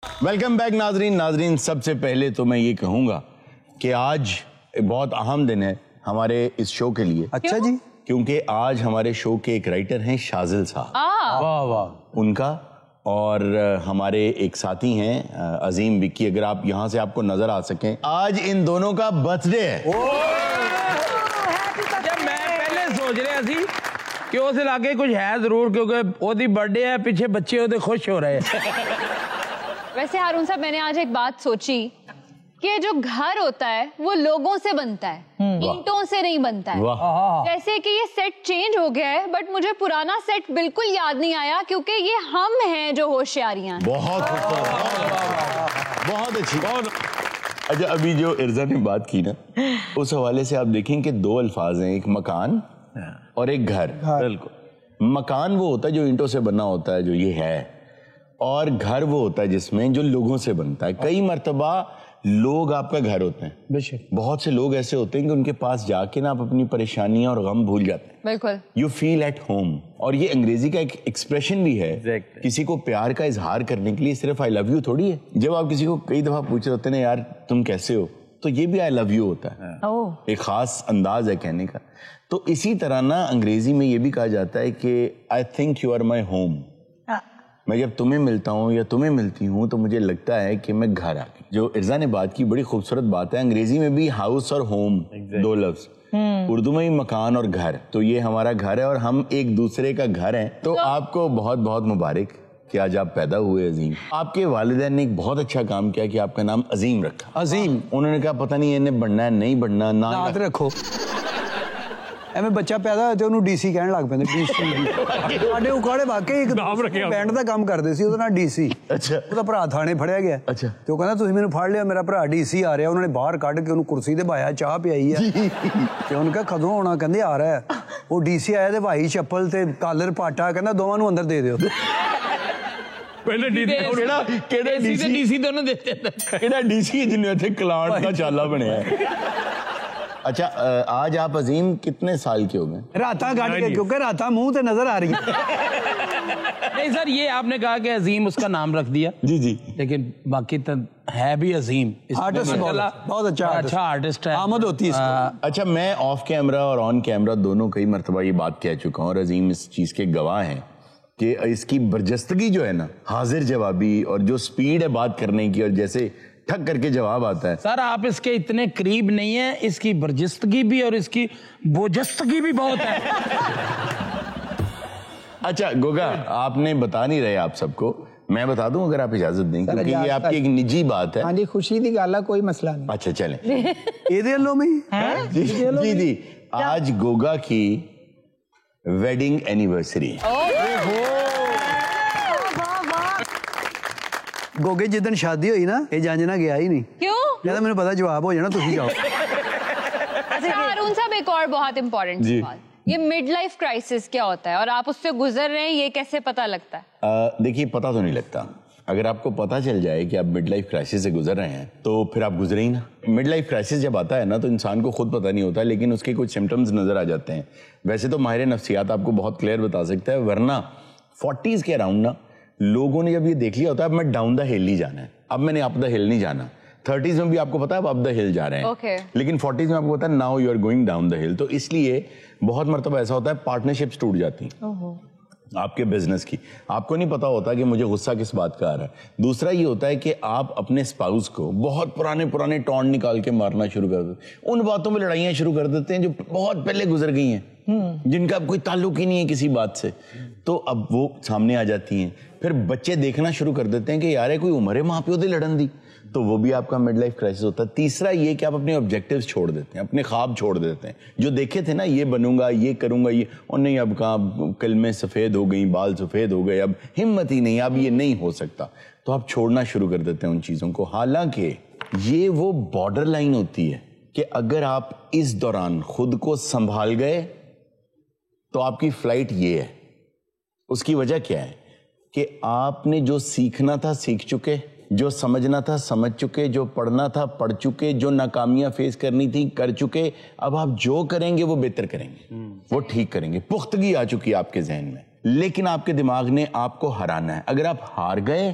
Welcome back ناظرین سب سے پہلے تو میں یہ کہوں گا کہ آج بہت اہم دن ہے ہمارے اس شو کے لیے. اچھا جی, کیونکہ آج ہمارے شو کے ایک رائٹر ہیں شازل صاحب. واہ واہ, ان کا اور ہمارے ایک ساتھی ہیں عظیم وکی, اگر آپ یہاں سے آپ کو نظر آ سکیں, آج ان دونوں کا برتھ ڈے ہے. میں پہلے سوچ رہا سی کہ اس علاقے کچھ ہے ضرور, کیونکہ وہ دی برتھ ڈے ہے, پیچھے بچے ہوتے خوش ہو رہے ہیں. ویسے ہارون صاحب, میں نے آج ایک بات سوچی کہ جو گھر ہوتا ہے وہ لوگوں سے بنتا ہے, اینٹوں سے نہیں بنتا ہے. جیسے کہ یہ سیٹ چینج ہو گیا ہے, بٹ مجھے پرانا سیٹ بالکل یاد نہیں آیا, کیونکہ یہ ہم ہیں جو ہوشیاریاں. بہت بہت اچھی. اچھا, ابھی جو ارزا نے بات کی نا, اس حوالے سے آپ دیکھیں کہ دو الفاظ ہیں, ایک مکان اور ایک گھر. بالکل, مکان وہ ہوتا ہے جو اینٹوں سے بنا ہوتا ہے, جو یہ ہے, اور گھر وہ ہوتا ہے جس میں جو لوگوں سے بنتا ہے. کئی مرتبہ لوگ آپ کا گھر ہوتے ہیں. بے شک, بہت سے لوگ ایسے ہوتے ہیں کہ ان کے پاس جا کے نا آپ اپنی پریشانیاں اور غم بھول جاتے ہیں. بالکل, یو فیل ایٹ ہوم. اور یہ انگریزی کا ایک ایکسپریشن بھی ہے. کسی کو پیار کا اظہار کرنے کے لیے صرف آئی لو یو تھوڑی ہے. جب آپ کسی کو کئی دفعہ پوچھ رہے ہوتے ہیں نا, یار تم کیسے ہو, تو یہ بھی آئی لو یو ہوتا ہے. ایک خاص انداز ہے کہنے کا. تو اسی طرح نا انگریزی میں یہ بھی کہا جاتا ہے کہ I think you are my home. میں جب تمہیں ملتا ہوں یا تمہیں ملتی ہوں تو مجھے لگتا ہے کہ میں گھر آ گئی. جو ارزا نے بات کی بڑی خوبصورت بات ہے. انگریزی میں بھی ہاؤس اور ہوم دو لفظ, اردو میں بھی مکان اور گھر. تو یہ ہمارا گھر ہے اور ہم ایک دوسرے کا گھر ہیں. تو آپ کو بہت بہت مبارک کہ آج آپ پیدا ہوئے عظیم. آپ کے والدین نے ایک بہت اچھا کام کیا کہ آپ کا نام عظیم رکھا. عظیم, انہوں نے کہا پتہ نہیں انہیں بننا ہے نہیں بننا, نام رکھو. ایویں بچہ پیدا ہوتے انہوں ڈی سی کہنے لگ پیندے. ڈی سی ساڈے اکاڑے واقعی ایک بینڈ دا کام کردے سی, ਉਹਦਾ ਨਾਂ ਡੀ ਸੀ. ਅੱਛਾ, ਉਹਦਾ ਭਰਾ ਥਾਣੇ ਫੜਿਆ ਗਿਆ. ਅੱਛਾ, ਤੇ ਉਹ ਕਹਿੰਦਾ ਤੁਸੀਂ ਮੈਨੂੰ ਫੜ ਲਿਆ, ਮੇਰਾ ਭਰਾ ਡੀ ਸੀ ਆ ਰਿਹਾ. ਉਹਨਾਂ ਨੇ ਬਾਹਰ ਕੱਢ ਕੇ ਉਹਨੂੰ ਕੁਰਸੀ ਤੇ ਬਾਇਆ, ਚਾਹ ਪਿਆਈ ਆ. ਤੇ ਉਹਨੂੰ ਕਿਹਾ ਕਦੋਂ ਆਉਣਾ, ਕਹਿੰਦੇ ਆ ਰਿਹਾ. ਉਹ ਡੀ ਸੀ ਆਇਆ ਤੇ ਭਾਈ ਚੱਪਲ ਤੇ ਕਾਲਰ ਪਾਟਾ, ਕਹਿੰਦਾ ਦੋਵਾਂ ਨੂੰ ਅੰਦਰ ਦੇ ਦਿਓ. ਪਹਿਲੇ ਡੀਸੀ ਦੋਨੋਂ ਦਿੱਤੇ. ਕਿਹੜਾ ਡੀਸੀ ਜਿਹਨੇ ਇੱਥੇ ਕਲਾਟ ਦਾ ਚਾਲਾ ਬਣਿਆ ਹੈ. اچھا, آج آپ عظیم کتنے سال کے ہو گئے؟ راتاں کاٹ کے, کیونکہ راتاں منہ تے نظر آ رہی ہے. نہیں سر, یہ آپ نے کہا کہ عظیم اس کا نام رکھ دیا. جی جی, لیکن باقی تو ہے بھی عظیم. آرٹسٹ بہت اچھا آرٹسٹ ہے, آمد ہوتی ہے. اچھا, میں آف کیمرہ اور آن کیمرہ دونوں کئی مرتبہ یہ بات کہہ چکا ہوں, اور عظیم اس چیز کے گواہ ہیں کہ اس کی برجستگی جو ہے نا, حاضر جوابی, اور جو سپیڈ ہے بات کرنے کی, اور جیسے ٹھک کر کے جواب آتا ہے. سر آپ اس کے اتنے قریب نہیں ہیں, اس کی برجستگی بھی اور اس کی بوجستگی بھی بہت ہے. اچھا گوگا, آپ نے بتا نہیں رہے آپ سب کو, میں بتا دوں اگر آپ اجازت دیں, کیونکہ یہ آپ کی ایک نجی بات ہے. ہاں جی, خوشی دی گل ہے, کوئی مسئلہ نہیں. اچھا چلیں. یہ لو میں جی جی, آج گوگا کی ویڈنگ اینیورسری. گوگے جدن شادی ہوئی نا, یہ جانجنا گیا ہی نہیں. کیوں؟ کہتا میں نے پتا جواب ہو جانا, تھی جاؤ. اچھا ہارون صاحب, ایک اور بہت امپورٹنٹ سوال, یہ مڈ لائف کرائسس کیا ہوتا ہے اور آپ اس سے گزر رہے ہیں, یہ کیسے پتا لگتا ہے؟ دیکھیے, پتا تو نہیں لگتا. اگر آپ کو پتا چل جائے کہ آپ مڈ لائف کرائسس سے گزر رہے ہیں تو پھر آپ گزرے ہی نا. مڈ لائف کرائسس جب آتا ہے نا تو انسان کو خود پتا نہیں ہوتا, لیکن اس کے کچھ سمٹمز نظر آ جاتے ہیں. ویسے تو ماہر نفسیات آپ کو بہت کلیئر بتا سکتا ہے, ورنہ 40s کے اراؤنڈ نا لوگوں نے جب یہ دیکھ لیا ہوتا ہے اب میں ڈاؤن دا ہل نہیں جانا ہے, اب میں نے اپ دا ہل نہیں جانا. 30s میں بھی آپ کو پتا ہے اپ دا ہل جا رہے ہیں, لیکن 40s میں آپ کو پتا ہے now you are going down the hill. تو اس لیے بہت مرتبہ ایسا ہوتا ہے پارٹنرشپس ٹوٹ جاتی ہیں آپ کے بزنس کی. آپ کو نہیں پتا ہوتا کہ مجھے غصہ کس بات کا آ رہا ہے. دوسرا یہ ہوتا ہے کہ آپ اپنے اسپاؤس کو بہت پرانے ٹونٹ نکال کے مارنا شروع کر دیتے ہیں, ان باتوں میں لڑائیاں شروع کر دیتے ہیں جو بہت پہلے گزر گئی ہیں, جن کا اب کوئی تعلق ہی نہیں ہے کسی بات سے. تو اب وہ سامنے آ جاتی ہیں. پھر بچے دیکھنا شروع کر دیتے ہیں کہ یار کوئی عمر ہے ماں پیو دے لڑن دی, تو وہ بھی آپ کا مڈ لائف کرائسس ہوتا ہے. تیسرا یہ کہ آپ اپنے آبجیکٹیوز چھوڑ دیتے ہیں, اپنے خواب چھوڑ دیتے ہیں. جو دیکھے تھے نا یہ بنوں گا, یہ کروں گا, یہ, اور نہیں, اب کہاں کلمیں سفید ہو گئیں, بال سفید ہو گئے, اب ہمت ہی نہیں, اب یہ نہیں ہو سکتا. تو آپ چھوڑنا شروع کر دیتے ہیں ان چیزوں کو. حالانکہ یہ وہ بارڈر لائن ہوتی ہے کہ اگر آپ اس دوران خود کو سنبھال گئے تو آپ کی فلائٹ یہ ہے. اس کی وجہ کیا ہے کہ آپ نے جو سیکھنا تھا سیکھ چکے, جو سمجھنا تھا سمجھ چکے, جو پڑھنا تھا پڑھ چکے, جو ناکامیاں فیس کرنی تھی کر چکے. اب آپ جو کریں گے وہ بہتر کریں گے, وہ ٹھیک کریں گے. پختگی آ چکی آپ کے ذہن میں, لیکن آپ کے دماغ نے آپ کو ہرانا ہے. اگر آپ ہار گئے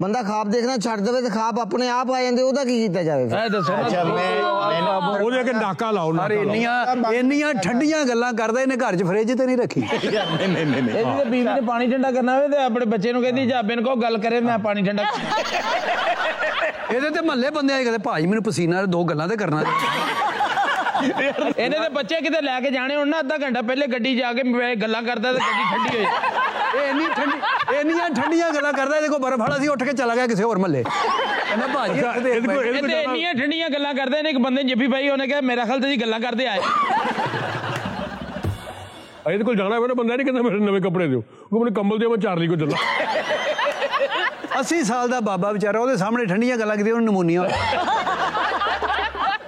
ਬੰਦਾ ਖਾਬ ਦੇਖਣਾ ਛੱਡ ਦੇਵੇ ਤੇ ਖਾਬ ਆਪਣੇ ਆਪ ਆ ਜਾਂਦੇ, ਉਹਦਾ ਕੀ ਕੀਤਾ ਜਾਵੇ? ਇਹ ਦੱਸੋ ਨਾ। ਅੱਛਾ, ਮੈਂ ਉਹਦੇ ਅੱਗੇ ਨਾਕਾ ਲਾਓ ਨਾ। ਇੰਨੀਆਂ ਠੰਡੀਆਂ ਗੱਲਾਂ ਕਰਦਾ, ਇਹਨੇ ਘਰ 'ਚ ਫ੍ਰਿਜ ਤੇ ਨਹੀਂ ਰੱਖੀ। ਇਹਦੀ ਤੇ ਬੀਵੀ ਨੇ ਪਾਣੀ ਠੰਡਾ ਕਰਨਾ ਹੋਵੇ ਤੇ ਆਪਣੇ ਬੱਚੇ ਨੂੰ ਕਹਿੰਦੀ ਜਾ ਬਿਨ ਕੋ ਗੱਲ ਕਰੇ ਮੈਂ ਪਾਣੀ ਠੰਡਾ। ਇਹਦੇ ਤੇ ਮਹੱਲੇ ਬੰਦੇ ਕਹਿੰਦੇ ਭਾਜੀ ਮੈਨੂੰ ਪਸੀਨਾ ਦੋ ਗੱਲਾਂ ਤੇ ਕਰਨਾ। ਇਹਨੇ ਤੇ ਬੱਚੇ ਕਿਤੇ ਲੈ ਕੇ ਜਾਣੇ ਹੁਣ ਨਾ, ਅੱਧਾ ਘੰਟਾ ਪਹਿਲੇ ਗੱਡੀ ਜਾ ਕੇ ਗੱਲਾਂ ਕਰਦਾ ਤੇ ਗੱਡੀ ਠੰਡੀ ਹੋ ਜਾਏ। ਇਹ ਇੰਨੀਆਂ ਠੰਡੀਆਂ ਗੱਲਾਂ ਕਰਦਾ, ਇਹਦੇ ਕੋਲ ਬਰਫ਼ ਵਾਲਾ ਸੀ, ਉੱਠ ਕੇ ਚਲਾ ਗਿਆ ਕਿਸੇ ਹੋਰ ਮਹੱਲੇ। ਕਹਿੰਦਾ ਭਾਜੀ ਇਹਦੇ ਇੰਨੀਆਂ ਠੰਡੀਆਂ ਗੱਲਾਂ ਕਰਦੇ ਨੇ, ਇੱਕ ਬੰਦੇ ਜੱਫੀ ਭਾਈ ਉਹਨੇ ਕਿਹਾ ਮੇਰਾ ਖਿਆਲ ਤੇ ਜੀ ਗੱਲਾਂ ਕਰਦੇ ਆਏ। ਇਹਦੇ ਕੋਲ ਜਾਣਾ ਹੋਵੇ ਨਾ, ਬੰਦਾ ਨਹੀਂ ਕਹਿੰਦਾ ਮੇਰੇ ਨਵੇਂ ਕੱਪੜੇ ਦਿਓ, ਉਹ ਮੈਨੂੰ ਕੰਬਲ ਦਿਓ, ਮੈਂ ਚਾਰਲੀ ਕੋ ਚੱਲਾਂ। 80 ਸਾਲ ਦਾ ਬਾਬਾ ਵਿਚਾਰਾ, ਉਹਦੇ ਸਾਹਮਣੇ ਠੰਡੀਆਂ ਗੱਲਾਂ ਕੀਤੀ, ਉਹਨੂੰ ਨਮੂਨੀਆ।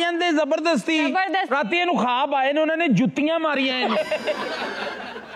ਜਾਂਦੇ ਜ਼ਬਰਦਸਤੀ, ਰਾਤੀ ਇਹਨੂੰ ਖਾਬ ਆਏ ਨੇ, ਉਹਨਾਂ ਨੇ ਜੁੱਤੀਆਂ ਮਾਰੀਆਂ ਇਹਨੂੰ।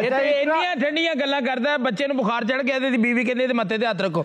ਇੰਨੀਆਂ ਠੰਡੀਆਂ ਗੱਲਾਂ ਕਰਦਾ, ਬੱਚੇ ਨੂੰ ਬੁਖਾਰ ਚੜ ਗਿਆ, ਇਹਦੀ ਬੀਵੀ ਕਹਿੰਦੀ ਤੇ ਮੱਥੇ ਤੇ ਹੱਥ ਰੱਖੋ।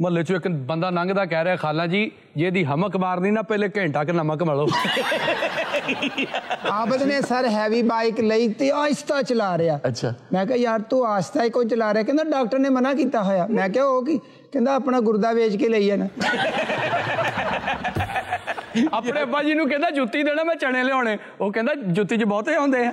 ਮਹੱਲੇ 'ਚੋਂ ਇੱਕ ਬੰਦਾ ਲੰਘਦਾ ਕਹਿ ਰਿਹਾ, ਖਾਲਾ ਜੀ ਜੇ ਇਹਦੀ ਹਮਕ ਮਾਰਨੀ ਨਾ, ਪਹਿਲੇ ਘੰਟਾ ਕਿ ਨਮਕ ਮਲੋ। ਆਬਦ ਨੇ ਸਰ ਹੈਵੀ ਬਾਈਕ ਲਈ ਤੇ ਆਹਿਸਤਾ ਚਲਾ ਰਿਹਾ। ਅੱਛਾ, ਮੈਂ ਕਿਹਾ ਯਾਰ ਤੂੰ ਆਹਿਸਤਾ ਹੀ ਕੋਈ ਚਲਾ ਰਿਹਾ? ਕਹਿੰਦਾ ਡਾਕਟਰ ਨੇ ਮਨਾ ਕੀਤਾ ਹੋਇਆ। ਮੈਂ ਕਿਹਾ ਉਹ ਕੀ? ਕਹਿੰਦਾ ਆਪਣਾ ਗੁਰਦਾ ਵੇਚ ਕੇ ਲਈ ਜਾਣਾ। ਆਪਣੇ ਅੱਬਾ ਜੀ ਨੂੰ ਕਹਿੰਦਾ ਜੁੱਤੀ ਦੇਣਾ, ਮੈਂ ਚਣੇ ਲਿਆਉਣੇ। ਉਹ ਕਹਿੰਦਾ ਜੁੱਤੀ 'ਚ ਬਹੁਤੇ ਆਉਂਦੇ ਆ।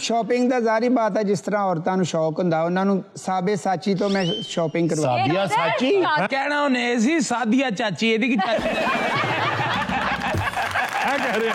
ਸ਼ਾਪਿੰਗ ਦਾ ਜ਼ਾਰੀ ਬਾਤ ਹੈ, ਜਿਸ ਤਰ੍ਹਾਂ ਔਰਤਾਂ ਨੂੰ ਸ਼ੌਕ ਹੁੰਦਾ, ਉਹਨਾਂ ਨੂੰ ਸਾਬੇ ਸਾਚੀ ਤੋਂ ਮੈਂ ਸ਼ਾਪਿੰਗ ਕਰਵਾ। ਸਾਬੀਆ ਸਾਚੀ ਕਹਿਣਾ ਉਹਨੇ ਸੀ, ਸਾਦੀਆ ਚਾਚੀ, ਇਹਦੀ ਕੀ ਚਾਚੀ? ਕਹਿ ਰਿਹਾ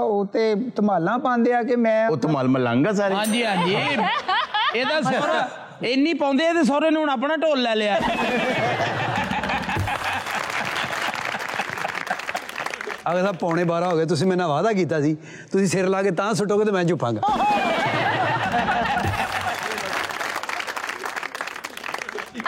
ਉਹ ਤੇ ਧਮਾਲਾਂ ਪਾਉਂਦੇ ਆ ਕਿ ਮੈਂ ਉਹ ਧਮਾਲ ਮਲਾਂਗਾ ਸਾਰੇ। ਹਾਂਜੀ ਹਾਂਜੀ, ਇਹਦਾ ਸਹੁਰਾ ਇੰਨੀ ਪਾਉਂਦੇ, ਇਹਦੇ ਸਹੁਰੇ ਨੂੰ ਹੁਣ ਆਪਣਾ ਢੋਲ ਲੈ ਲਿਆ। ਅਗਰ ਸਾਹਿਬ 11:45 ਹੋ ਗਏ, ਤੁਸੀਂ ਮੇਰੇ ਨਾਲ ਵਾਅਦਾ ਕੀਤਾ ਸੀ, ਤੁਸੀਂ ਸਿਰ ਲਾ ਕੇ ਤਾਂ ਸੁੱਟੋਗੇ ਤੇ ਮੈਂ ਝੁੱਪਾਂਗਾ।